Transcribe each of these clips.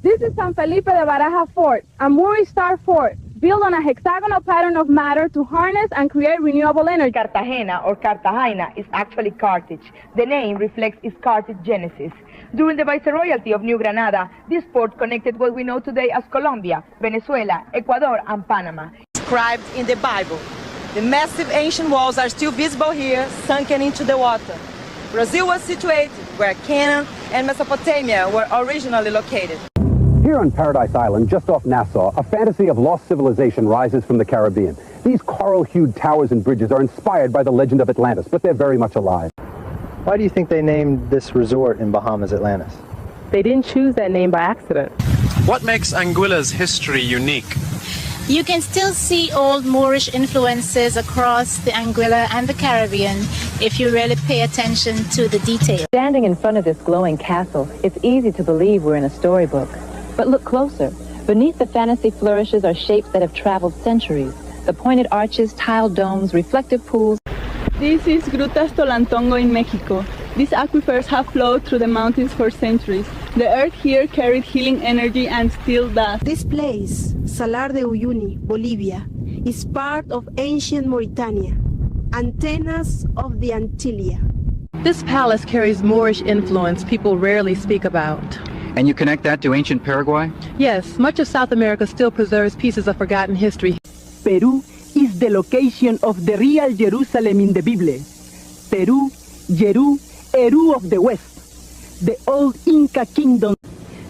This is San Felipe de Baraja Fort, a Moorish-style fort built on a hexagonal pattern of matter to harness and create renewable energy. Cartagena or Cartagena is actually Carthage. The name reflects its Carthage genesis. During the Viceroyalty of New Granada, this port connected what we know today as Colombia, Venezuela, Ecuador, and Panama. Described in the Bible. The massive ancient walls are still visible here, sunken into the water. Brazil was situated where Canaan and Mesopotamia were originally located. Here on Paradise Island, just off Nassau, a fantasy of lost civilization rises from the Caribbean. These coral-hued towers and bridges are inspired by the legend of Atlantis, but they're very much alive. Why do you think they named this resort in Bahamas Atlantis? They didn't choose that name by accident. What makes Anguilla's history unique? You can still see old Moorish influences across the Anguilla and the Caribbean if you really pay attention to the detail. Standing in front of this glowing castle, it's easy to believe we're in a storybook. But look closer. Beneath the fantasy flourishes are shapes that have traveled centuries. The pointed arches, tiled domes, reflective pools. This is Grutas Tolantongo in Mexico. These aquifers have flowed through the mountains for centuries. The earth here carried healing energy and still does. This place, Salar de Uyuni, Bolivia, is part of ancient Mauritania, antennas of the Antilia. This palace carries Moorish influence people rarely speak about. And you connect that to ancient Paraguay? Yes, much of South America still preserves pieces of forgotten history. Peru is the location of the real Jerusalem in the Bible. Peru, Jeru, Eru of the West, the old Inca kingdom.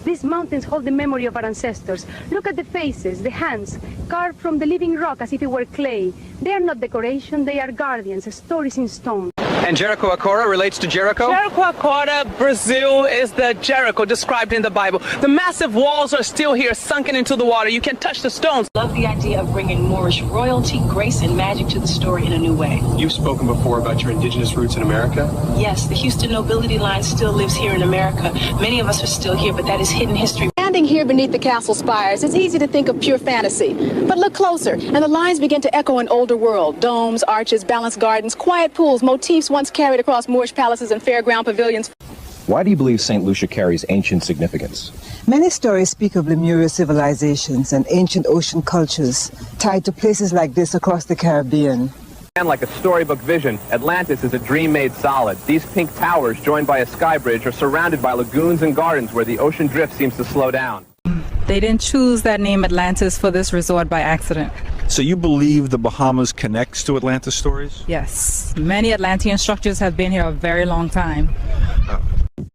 These mountains hold the memory of our ancestors. Look at the faces, the hands, carved from the living rock as if it were clay. They are not decoration, they are guardians, stories in stone. And Jericho Acora relates to Jericho? Jericho Acora, Brazil, is the Jericho described in the Bible. The massive walls are still here, sunken into the water. You can touch the stones. Love the idea of bringing Moorish royalty, grace, and magic to the story in a new way. You've spoken before about your indigenous roots in America? Yes, the Houston nobility line still lives here in America. Many of us are still here, but that is hidden history. Standing here beneath the castle spires, it's easy to think of pure fantasy. But look closer, and the lines begin to echo an older world. Domes, arches, balanced gardens, quiet pools, motifs once carried across Moorish palaces and fairground pavilions. Why do you believe St. Lucia carries ancient significance? Many stories speak of Lemuria civilizations and ancient ocean cultures tied to places like this across the Caribbean. And like a storybook vision, Atlantis is a dream made solid. These pink towers, joined by a sky bridge, are surrounded by lagoons and gardens where the ocean drift seems to slow down. They didn't choose that name Atlantis for this resort by accident. So you believe the Bahamas connects to Atlantis stories? Yes. Many Atlantean structures have been here a very long time.